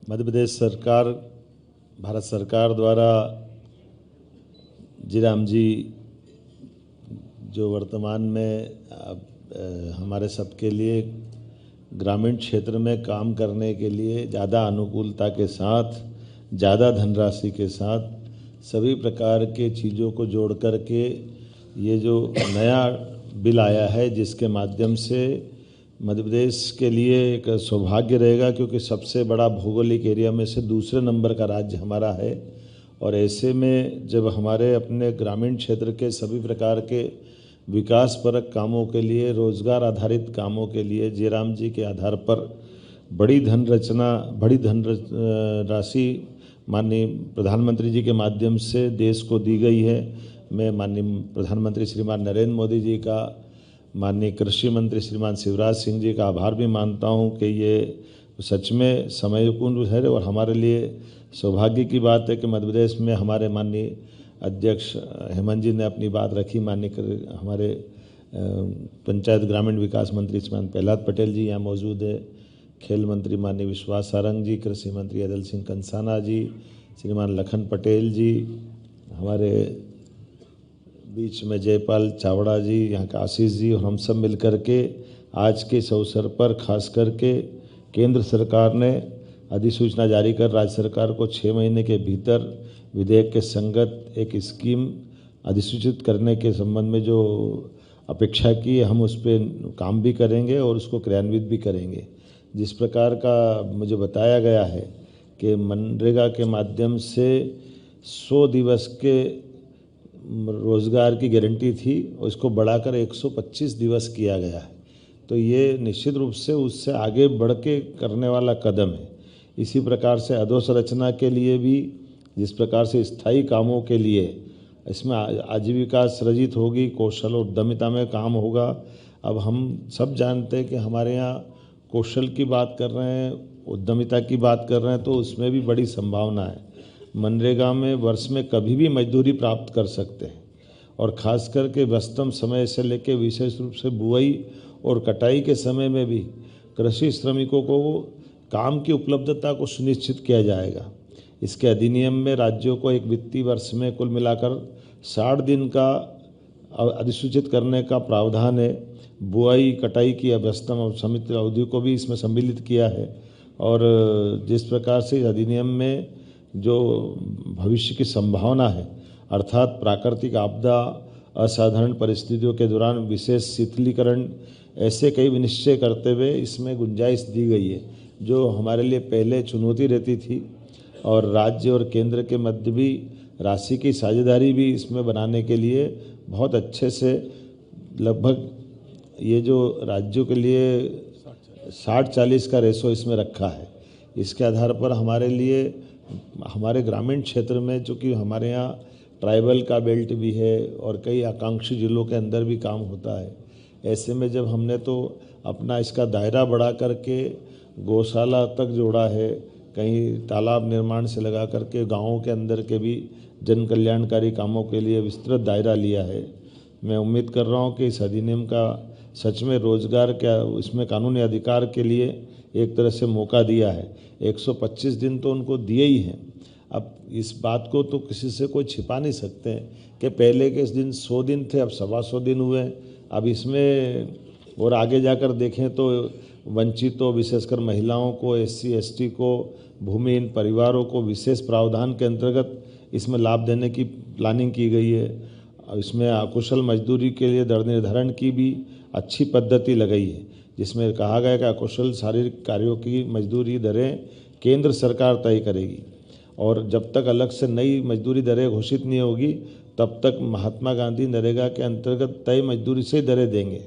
मध्य प्रदेश सरकार, भारत सरकार द्वारा जीराम जी जो वर्तमान में हमारे सबके लिए ग्रामीण क्षेत्र में काम करने के लिए ज़्यादा अनुकूलता के साथ, ज़्यादा धनराशि के साथ सभी प्रकार के चीज़ों को जोड़ कर के ये जो नया बिल आया है, जिसके माध्यम से मध्य प्रदेश के लिए एक सौभाग्य रहेगा, क्योंकि सबसे बड़ा भौगोलिक एरिया में से दूसरे नंबर का राज्य हमारा है। और ऐसे में जब हमारे अपने ग्रामीण क्षेत्र के सभी प्रकार के विकासपरक कामों के लिए, रोजगार आधारित कामों के लिए जीराम जी के आधार पर बड़ी धनराशि माननीय प्रधानमंत्री जी के माध्यम से देश को दी गई है। मैं माननीय प्रधानमंत्री श्रीमान नरेंद्र मोदी जी का, माननीय कृषि मंत्री श्रीमान शिवराज सिंह जी का आभार भी मानता हूं कि ये सच में समयपूर्ण है और हमारे लिए सौभाग्य की बात है कि मध्य प्रदेश में हमारे माननीय अध्यक्ष हेमंत जी ने अपनी बात रखी। माननीय हमारे पंचायत ग्रामीण विकास मंत्री श्रीमान प्रहलाद पटेल जी यहाँ मौजूद है, खेल मंत्री माननीय विश्वास सारंग जी, कृषि मंत्री अदल सिंह कंसाना जी, श्रीमान लखन पटेल जी, हमारे बीच में जयपाल चावड़ा जी, यहाँ का आशीष जी, और हम सब मिलकर के आज के इस अवसर पर खास करके केंद्र सरकार ने अधिसूचना जारी कर राज्य सरकार को 6 महीने के भीतर विधेयक के संगत एक स्कीम अधिसूचित करने के संबंध में जो अपेक्षा की है, हम उस पर काम भी करेंगे और उसको क्रियान्वित भी करेंगे। जिस प्रकार का मुझे बताया गया है कि मनरेगा के माध्यम से 100 दिवस के रोज़गार की गारंटी थी और इसको बढ़ाकर 125 दिवस किया गया है, तो ये निश्चित रूप से उससे आगे बढ़ के करने वाला कदम है। इसी प्रकार से अधोसंरचना के लिए भी, जिस प्रकार से स्थायी कामों के लिए इसमें आजीविका सृजित होगी, कौशल और उद्यमिता में काम होगा। अब हम सब जानते हैं कि हमारे यहाँ कौशल की बात कर रहे हैं, उद्यमिता की बात कर रहे हैं, तो उसमें भी बड़ी संभावना है। मनरेगा में वर्ष में कभी भी मजदूरी प्राप्त कर सकते हैं और ख़ास करके व्यस्तम समय से लेकर विशेष रूप से बुआई और कटाई के समय में भी कृषि श्रमिकों को काम की उपलब्धता को सुनिश्चित किया जाएगा। इसके अधिनियम में राज्यों को एक वित्तीय वर्ष में कुल मिलाकर 60 दिन का अधिसूचित करने का प्रावधान है। बुआई कटाई की व्यस्तम समिति अवधि को भी इसमें सम्मिलित किया है। और जिस प्रकार से अधिनियम में जो भविष्य की संभावना है, अर्थात प्राकृतिक आपदा, असाधारण परिस्थितियों के दौरान विशेष शिथिलीकरण, ऐसे कई विनिश्चय करते हुए इसमें गुंजाइश दी गई है, जो हमारे लिए पहले चुनौती रहती थी। और राज्य और केंद्र के मध्य भी राशि की साझेदारी भी इसमें बनाने के लिए बहुत अच्छे से, लगभग ये जो राज्यों के लिए 60-40 का रेशो इसमें रखा है। इसके आधार पर हमारे लिए, हमारे ग्रामीण क्षेत्र में, चूँकि हमारे यहाँ ट्राइबल का बेल्ट भी है और कई आकांक्षी जिलों के अंदर भी काम होता है, ऐसे में जब हमने तो अपना इसका दायरा बढ़ा करके गौशाला तक जोड़ा है, कहीं तालाब निर्माण से लगा करके गाँवों के अंदर के भी जन कल्याणकारी कामों के लिए विस्तृत दायरा लिया है। मैं उम्मीद कर रहा हूँ कि इस अधिनियम का सच में रोजगार क्या, इसमें कानूनी अधिकार के लिए एक तरह से मौका दिया है। 125 दिन तो उनको दिए ही हैं। अब इस बात को तो किसी से कोई छिपा नहीं सकते हैं कि पहले के दिन 100 दिन थे, अब 125 दिन हुए। अब इसमें और आगे जाकर देखें तो वंचितों, विशेषकर महिलाओं को, SC ST को, भूमिहीन परिवारों को विशेष प्रावधान के अंतर्गत इसमें लाभ देने की प्लानिंग की गई है। इसमें अकुशल मजदूरी के लिए दर निर्धारण की भी अच्छी पद्धति लगाई है, जिसमें कहा गया कि अकुशल शारीरिक कार्यों की मजदूरी दरें केंद्र सरकार तय करेगी और जब तक अलग से नई मजदूरी दरें घोषित नहीं होगी तब तक महात्मा गांधी नरेगा के अंतर्गत तय मजदूरी से दरें देंगे।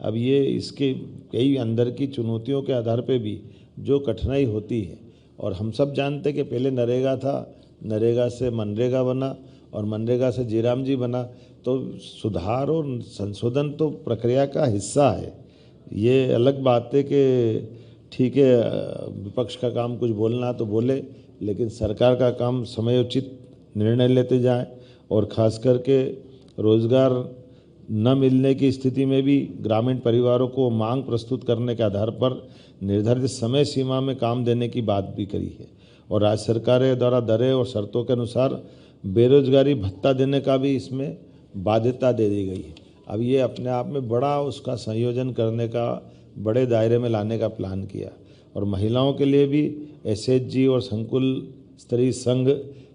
अब ये इसके कई अंदर की चुनौतियों के आधार पे भी जो कठिनाई होती है, और हम सब जानते कि पहले नरेगा था, नरेगा से मनरेगा बना और मनरेगा से जीराम जी बना, तो सुधार और संशोधन तो प्रक्रिया का हिस्सा है। ये अलग बात है कि ठीक है, विपक्ष का काम कुछ बोलना तो बोले, लेकिन सरकार का काम समयोचित निर्णय लेते जाएं और ख़ास करके रोज़गार न मिलने की स्थिति में भी ग्रामीण परिवारों को मांग प्रस्तुत करने के आधार पर निर्धारित समय सीमा में काम देने की बात भी करी है। और राज्य सरकारें द्वारा दरें और शर्तों के अनुसार बेरोजगारी भत्ता देने का भी इसमें बाध्यता दे दी गई है। अब ये अपने आप में बड़ा उसका संयोजन करने का, बड़े दायरे में लाने का प्लान किया। और महिलाओं के लिए भी एसएचजी और संकुल स्तरीय संघ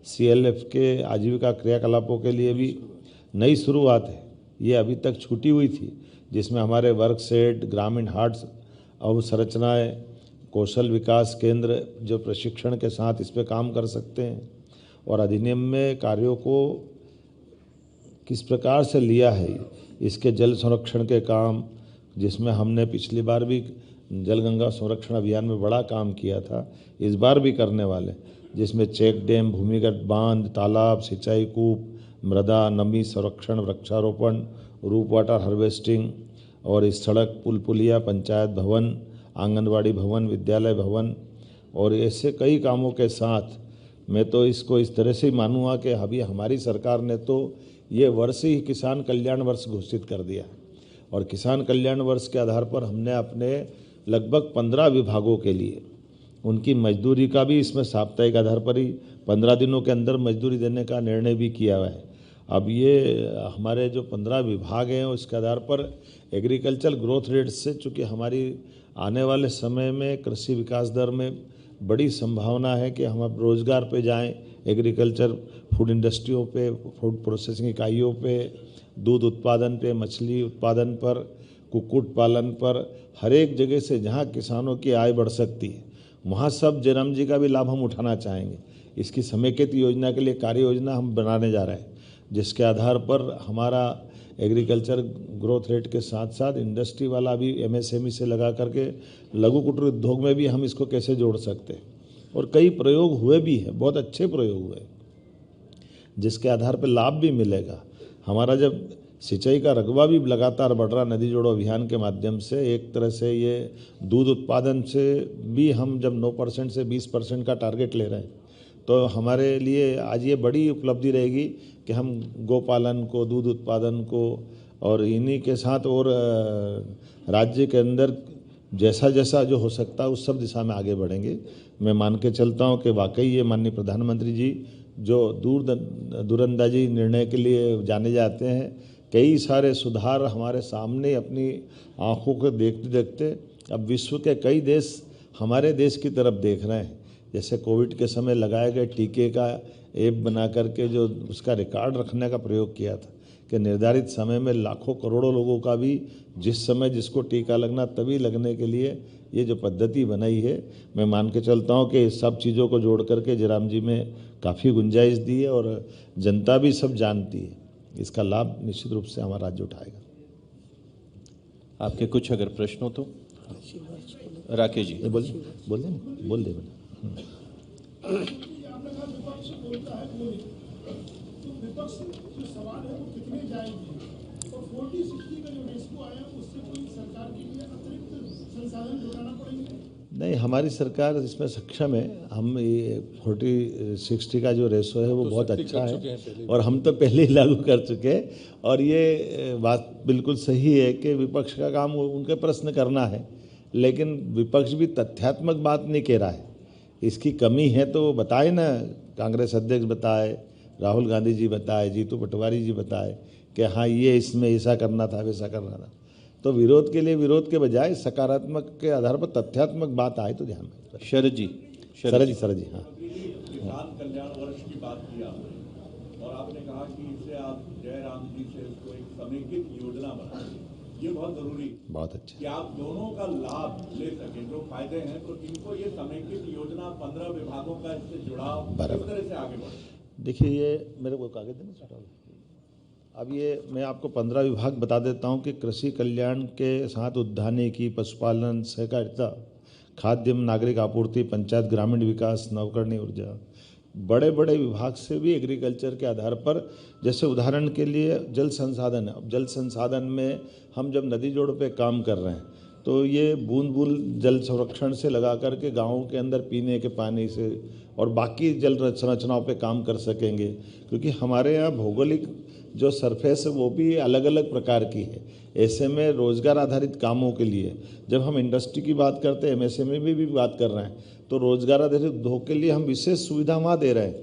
CLF के आजीविका क्रियाकलापों के लिए भी नई शुरुआत है। ये अभी तक छूटी हुई थी, जिसमें हमारे वर्क सेट, ग्रामीण हाट अवसंरचनाएँ, कौशल विकास केंद्र जो प्रशिक्षण के साथ इस पर काम कर सकते हैं। और अधिनियम में कार्यों को किस प्रकार से लिया है, इसके जल संरक्षण के काम, जिसमें हमने पिछली बार भी जल गंगा संरक्षण अभियान में बड़ा काम किया था, इस बार भी करने वाले, जिसमें चेक डैम, भूमिगत बांध, तालाब, सिंचाई कूप, मृदा नमी संरक्षण, वृक्षारोपण, रूप वाटर हार्वेस्टिंग और इस सड़क, पुल पुलिया, पंचायत भवन, आंगनवाड़ी भवन, विद्यालय भवन और ऐसे कई कामों के साथ मैं तो इसको इस तरह से ही मानूंगा कि अभी हमारी सरकार ने तो ये वर्ष ही किसान कल्याण वर्ष घोषित कर दिया। और किसान कल्याण वर्ष के आधार पर हमने अपने लगभग 15 विभागों के लिए उनकी मजदूरी का भी इसमें साप्ताहिक आधार पर ही 15 दिनों के अंदर मजदूरी देने का निर्णय भी किया हुआ है। अब ये हमारे जो 15 विभाग हैं उसके आधार पर एग्रीकल्चर ग्रोथ रेट से, चूँकि हमारी आने वाले समय में कृषि विकास दर में बड़ी संभावना है कि हम अब रोज़गार पे जाएं, एग्रीकल्चर फूड इंडस्ट्रियों पे, फूड प्रोसेसिंग इकाइयों पे, दूध उत्पादन पे, मछली उत्पादन पर, कुक्कुट पालन पर, हर एक जगह से जहां किसानों की आय बढ़ सकती है वहां सब जयराम जी का भी लाभ हम उठाना चाहेंगे। इसकी समेकित योजना के लिए कार्य योजना हम बनाने जा रहे हैं, जिसके आधार पर हमारा एग्रीकल्चर ग्रोथ रेट के साथ साथ इंडस्ट्री वाला भी MSME से लगा करके लघु कुटीर उद्योग में भी हम इसको कैसे जोड़ सकते हैं। और कई प्रयोग हुए भी हैं, बहुत अच्छे प्रयोग हुए, जिसके आधार पर लाभ भी मिलेगा। हमारा जब सिंचाई का रकबा भी लगातार बढ़ रहा नदी जोड़ो अभियान के माध्यम से, एक तरह से ये दूध उत्पादन से भी हम जब 9% से 20% का टारगेट ले रहे हैं, तो हमारे लिए आज ये बड़ी उपलब्धि रहेगी कि हम गोपालन को, दूध उत्पादन को और इन्हीं के साथ और राज्य के अंदर जैसा जैसा जो हो सकता है उस सब दिशा में आगे बढ़ेंगे। मैं मान के चलता हूँ कि वाकई ये माननीय प्रधानमंत्री जी जो दूरंदाजी निर्णय के लिए जाने जाते हैं, कई सारे सुधार हमारे सामने अपनी आंखों को देखते देखते अब विश्व के कई देश हमारे देश की तरफ देख रहे हैं। जैसे कोविड के समय लगाए गए टीके का ऐप बना करके जो उसका रिकॉर्ड रखने का प्रयोग किया था कि निर्धारित समय में लाखों करोड़ों लोगों का भी जिस समय जिसको टीका लगना तभी लगने के लिए ये जो पद्धति बनाई है, मैं मान के चलता हूँ कि सब चीज़ों को जोड़ करके जयराम जी में काफ़ी गुंजाइश दी है और जनता भी सब जानती है। इसका लाभ निश्चित रूप से हमारा राज्य उठाएगा। आपके कुछ अगर प्रश्न हो तो राकेश जी बोल दे। नहीं, हमारी सरकार इसमें सक्षम है। हम ये 40-60 का जो रेशो है वो बहुत अच्छा है और हम तो पहले ही लागू कर चुके हैं। और ये बात बिल्कुल सही है कि विपक्ष का काम उनके प्रश्न करना है, लेकिन विपक्ष भी तथ्यात्मक बात नहीं कह रहा है। इसकी कमी है तो बताए ना, कांग्रेस अध्यक्ष बताए, राहुल गांधी जी बताए, जीतू पटवारी जी बताए कि हाँ ये इसमें ऐसा करना था, वैसा करना था। तो विरोध के लिए विरोध के बजाय सकारात्मक के आधार पर तथ्यात्मक बात आए तो ध्यान में। शरद जी हाँ। किसान कल्याण वर्ष की बात की आपने और आपने कहा कि इससे आप जयराम जी से उसको एक समेकित योजना बनाएं, ये बहुत जरूरी है। बहुत अच्छा कि आप दोनों का लाभ ले सकें, जो फायदे हैं, तो इनको ये समेकित योजना 15 विभागों का इससे जुड़ाव किस तरह से आगे बढ़े। देखिए, ये मेरे को कागज देना। अब ये मैं आपको 15 विभाग बता देता हूँ कि कृषि कल्याण के साथ उद्यानिकी, पशुपालन, सहकारिता, खाद्य नागरिक आपूर्ति, पंचायत ग्रामीण विकास, नवकरणीय ऊर्जा, बड़े बड़े विभाग से भी एग्रीकल्चर के आधार पर, जैसे उदाहरण के लिए जल संसाधन है। अब जल संसाधन में हम जब नदी जोड़ पे काम कर रहे हैं तो ये बूंद बूंद जल संरक्षण से लगा करके गाँवों के अंदर पीने के पानी से और बाकी जल संरचनाओं पे काम कर सकेंगे, क्योंकि हमारे यहाँ भौगोलिक जो सरफेस है वो भी अलग अलग प्रकार की है। ऐसे में रोज़गार आधारित कामों के लिए जब हम इंडस्ट्री की बात करते हैं, एमएसएमई में भी बात कर रहे हैं, तो रोज़गार आधारित उद्योग के लिए हम विशेष सुविधा वहाँ दे रहे हैं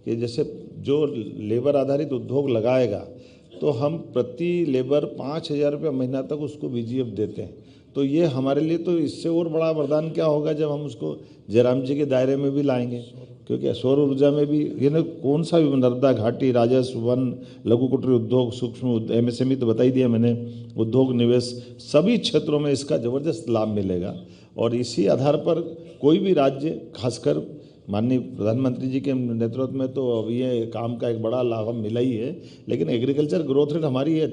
कि जैसे जो लेबर आधारित उद्योग लगाएगा तो हम प्रति लेबर 5,000 रुपये महीना तक उसको VGF देते हैं। तो ये हमारे लिए तो इससे और बड़ा वरदान क्या होगा जब हम उसको जयराम जी के दायरे में भी लाएंगे, क्योंकि सौर ऊर्जा में भी ये ना कौन सा भी नर्मदा घाटी, राजस्व, वन, लघु कुटीर उद्योग, सूक्ष्म MSME तो बता ही दिया मैंने, उद्योग, निवेश, सभी क्षेत्रों में इसका ज़बरदस्त लाभ मिलेगा। और इसी आधार पर कोई भी राज्य, खासकर माननीय प्रधानमंत्री जी के नेतृत्व में तो अब ये काम का एक बड़ा लाभ हम मिला ही है, लेकिन एग्रीकल्चर ग्रोथ रेट हमारी ये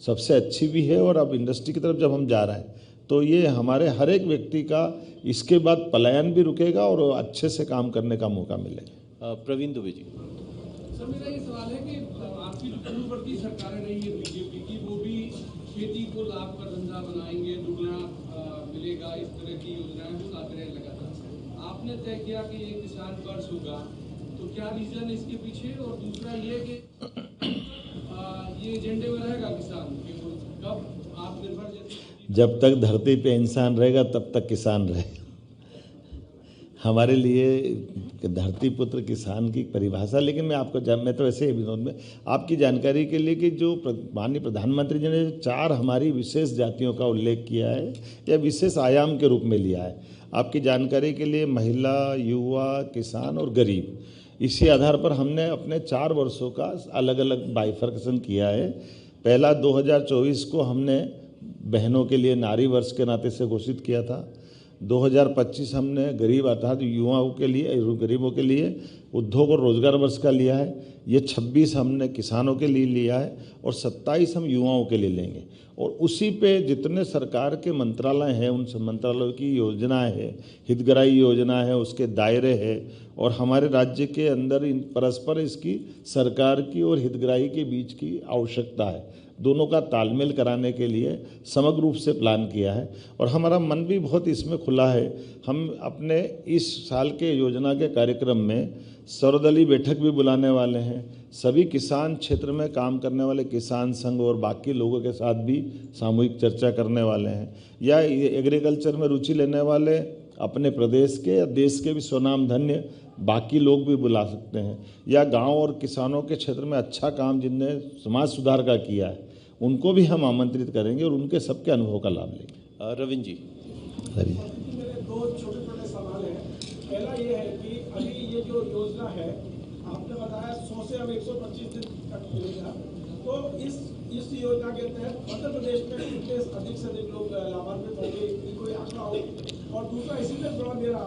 सबसे अच्छी भी है। और अब इंडस्ट्री की तरफ जब हम जा रहे हैं तो ये हमारे हर एक व्यक्ति का इसके बाद पलायन भी रुकेगा और अच्छे से काम करने का मौका मिलेगा। प्रवीण दुबे जी। सर, मेरा ये सवाल है कि आपकी जो पूर्ववर्ती सरकारें रही है बीजेपी की, वो भी खेती को लाभ का धंधा बनाएंगे, दुगना मिलेगा, इस तरह की योजनाएं वो लाते रहे लगातार। आपने तय किया कि ये किसान वर्ष होगा, तो क्या रीजन इसके पीछे? और दूसरा ये कि ये एजेंडे में रहेगा किसान कि कब आत्मनिर्भर, जैसे जब तक धरती पे इंसान रहेगा तब तक किसान रहेगा। हमारे लिए धरती पुत्र किसान की परिभाषा, लेकिन मैं तो ऐसे ही विनोद में आपकी जानकारी के लिए कि जो माननीय प्रधानमंत्री जी ने 4 हमारी विशेष जातियों का उल्लेख किया है या विशेष आयाम के रूप में लिया है, आपकी जानकारी के लिए महिला, युवा, किसान और गरीब, इसी आधार पर हमने अपने 4 वर्षों का अलग अलग बाइफर्केशन किया है। पहला 2024 को हमने बहनों के लिए नारी वर्ष के नाते से घोषित किया था। 2025 हमने गरीब अर्थात युवाओं के लिए, गरीबों के लिए उद्योग और रोजगार वर्ष का लिया है। ये 26 हमने किसानों के लिए लिया है और 27 हम युवाओं के लिए लेंगे। और उसी पे जितने सरकार के मंत्रालय हैं उन सब मंत्रालयों की योजनाएं है, हितग्राही योजना है, उसके दायरे है और हमारे राज्य के अंदर इन परस्पर इसकी सरकार की और हितग्राही के बीच की आवश्यकता है। दोनों का तालमेल कराने के लिए समग्र रूप से प्लान किया है और हमारा मन भी बहुत इसमें खुला है। हम अपने इस साल के योजना के कार्यक्रम में सर्वदलीय बैठक भी बुलाने वाले हैं। सभी किसान क्षेत्र में काम करने वाले किसान संघ और बाकी लोगों के साथ भी सामूहिक चर्चा करने वाले हैं, या एग्रीकल्चर में रुचि लेने वाले अपने प्रदेश के या देश के भी स्वनाम धन्य बाकी लोग भी बुला सकते हैं, या गांव और किसानों के क्षेत्र में अच्छा काम जिनने समाज सुधार का किया है उनको भी हम आमंत्रित करेंगे और उनके सबके अनुभव का लाभ लेंगे। रविंद्र जी। मेरे 2 छोटे सवाल हैं। पहला ये है कि अभी ये जो योजना है आपने बताया 100 से अब 125 दिन तक मिलेगा, तो इस योजना के तहत मध्य प्रदेश में कितने अधिक से अधिक लोग लाभान्वित होंगे, कोई आंकड़ा हो? और दूसरा इसी में थोड़ा मेरा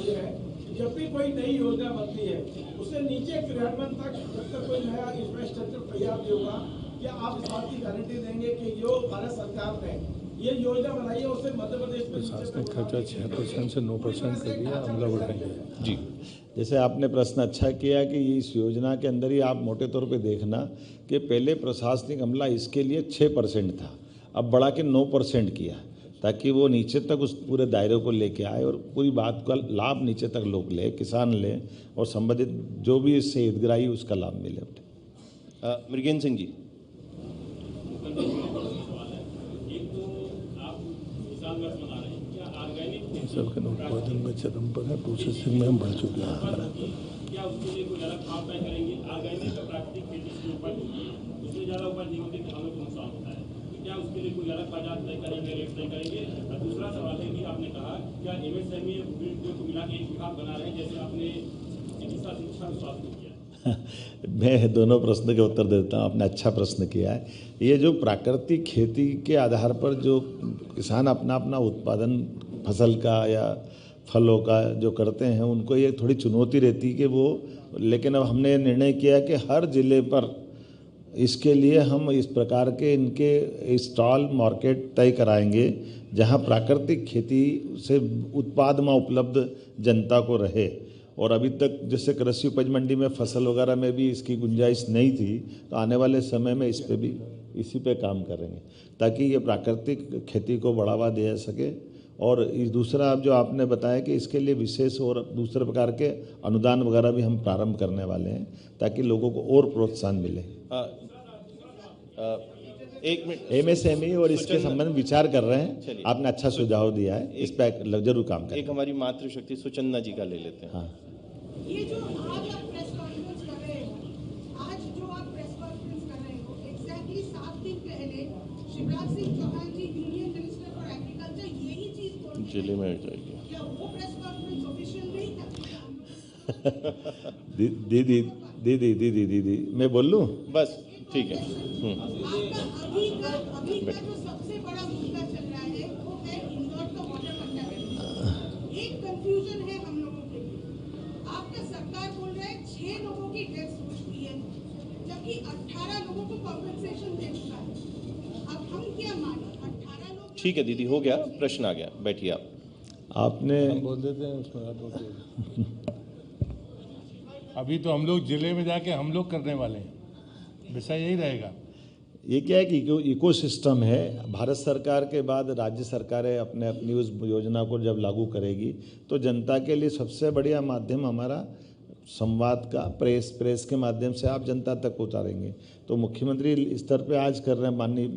ये है, जब भी कोई नई योजना बनती है उससे नीचे क्रियान्वयन तक जब तक कोई नया इंफ्रास्ट्रक्चर तैयार नहीं होगा, क्या आप इस बात की गारंटी देंगे कि जो भारत सरकार ने ये योजना बनाई है उससे मध्य प्रदेश में प्रशासनिक खर्चा 6% से 9% कर दिया, अमला बढ़ाएंगे? जी, जैसे आपने प्रश्न अच्छा किया कि इस योजना के अंदर ही आप मोटे तौर पे देखना कि पहले प्रशासनिक अमला इसके लिए 6% था, अब बढ़ा के 9% किया, ताकि वो नीचे तक उस पूरे दायरे को लेके आए और पूरी बात का लाभ नीचे तक लोग लें, किसान लें और संबंधित जो भी इससे हितग्राही उसका लाभ मिले। मृगेंद्र सिंह जी। सबके उत्पादन में चरम पर है, प्रोसेसिंग में हम बढ़ चुके हैं। क्या उसके लिए कोई अलग भाव तय करेंगे? ऑर्गेनिक का प्राकृतिक खेती से उपज होती है, उसमें ज़्यादा उपज नहीं होती, किसानों को नुकसान होता है, तो क्या उसके लिए कोई अलग बाजार तय करेंगे, रेट तय करेंगे? और दूसरा सवाल है कि आपने कहा क्या MSME को मिला के एक विभाग बना रहे हैं, जैसे आपने चिकित्सा, शिक्षा, स्वास्थ्य को किया? मैं दोनों प्रश्न के उत्तर देता हूँ। आपने अच्छा प्रश्न किया है। ये जो प्राकृतिक खेती के आधार पर जो किसान अपना अपना उत्पादन फसल का या फलों का जो करते हैं उनको ये थोड़ी चुनौती रहती है कि वो, लेकिन अब हमने निर्णय किया कि हर ज़िले पर इसके लिए हम इस प्रकार के इनके स्टॉल मार्केट तय कराएंगे जहाँ प्राकृतिक खेती से उत्पाद में उपलब्ध जनता को रहे। और अभी तक जैसे कृषि उपज मंडी में फसल वगैरह में भी इसकी गुंजाइश नहीं थी, तो आने वाले समय में इस पे भी इसी पे काम करेंगे ताकि ये प्राकृतिक खेती को बढ़ावा दे सके। और दूसरा आप जो आपने बताया कि इसके लिए विशेष और दूसरे प्रकार के अनुदान वगैरह भी हम प्रारंभ करने वाले हैं ताकि लोगों को और प्रोत्साहन मिले। एक मिनट, MSME और इसके सुचंदा- संबंध में विचार कर रहे हैं। चलिए। आपने अच्छा सुझाव दिया है, इस पर जरूर काम एक करें। हमारी मातृशक्ति सुचंदा जी का ले लेते हैं। हाँ, ये जो आज आप प्रेस कॉन्फ्रेंस कर रहे हो, आज जो आप प्रेस कॉन्फ्रेंस कर रहे हो, एग्जैक्टली 7 दिन पहले शिवराज सिंह चौहान जी यूनियन मिनिस्टर फॉर एग्रीकल्चर यही चीज बोल के जिले में हो जाएगी। क्या वो प्रेस कॉन्फ्रेंस ऑफिशियल नहीं था? दीदी मैं बोल लूँ? बस ठीक है। आपका अभी का जो सबसे बड़ा मुद्दा चल रहा है वो है इंदौर का वाटर कंटेनमेंट। एक कंफ्यूजन है हम लोगों के लिए। आपका सरकार बोल रहा है 6 लोगों की डेथ हो चुकी है, जबकि 18 लोगों को कॉम्पेंसेशन दे चुका है। अब हम क्या माने? 18 लोग ठीक है दीदी, हो गया, प्रश्न आ गया, बैठिए आप। आपने बोल देते हैं उसमें आप बोलते हैं। अभी तो हम लोग जिले में जाके हम लोग करने वाले हैं, विषय यही रहेगा। ये क्या है कि इकोसिस्टम है। भारत सरकार के बाद राज्य सरकारें अपनी उस योजना को जब लागू करेगी तो जनता के लिए सबसे बढ़िया माध्यम हमारा संवाद का प्रेस के माध्यम से आप जनता तक पहुंचाएंगे। तो मुख्यमंत्री स्तर पे आज कर रहे हैं, माननीय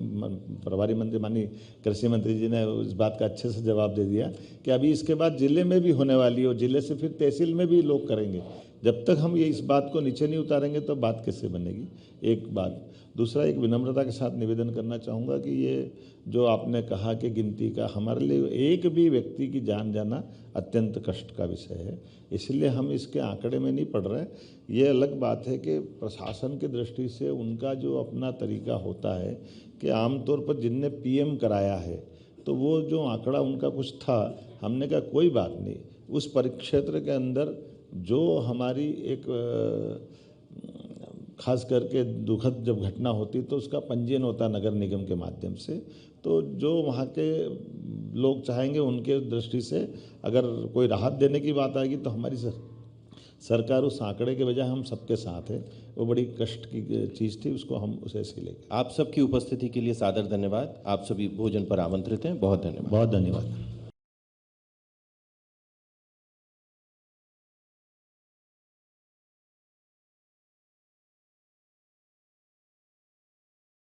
प्रभारी मंत्री माननीय कृषि मंत्री जी ने इस बात का अच्छे से जवाब दे दिया कि अभी इसके बाद जिले में भी होने वाली है और जिले से फिर तहसील में भी लोग करेंगे। जब तक हम ये इस बात को नीचे नहीं उतारेंगे तो बात कैसे बनेगी? एक बात। दूसरा, एक विनम्रता के साथ निवेदन करना चाहूँगा कि ये जो आपने कहा कि गिनती का, हमारे लिए एक भी व्यक्ति की जान जाना अत्यंत कष्ट का विषय है, इसलिए हम इसके आंकड़े में नहीं पढ़ रहे। ये अलग बात है कि प्रशासन की दृष्टि से उनका जो अपना तरीका होता है कि आमतौर पर जिनने PM कराया है तो वो जो आंकड़ा उनका कुछ था, हमने कहा कोई बात नहीं, उस परिक्षेत्र के अंदर जो हमारी एक खास करके दुखद जब घटना होती तो उसका पंजीयन होता नगर निगम के माध्यम से। तो जो वहाँ के लोग चाहेंगे उनके दृष्टि से अगर कोई राहत देने की बात आएगी तो हमारी सरकार उस आंकड़े के बजाय हम सबके साथ है। वो बड़ी कष्ट की चीज़ थी, उसको हम उसे ऐसे लेंगे। आप सबकी उपस्थिति के लिए सादर धन्यवाद। आप सभी भोजन पर आमंत्रित हैं। बहुत धन्यवाद। बहुत धन्यवाद।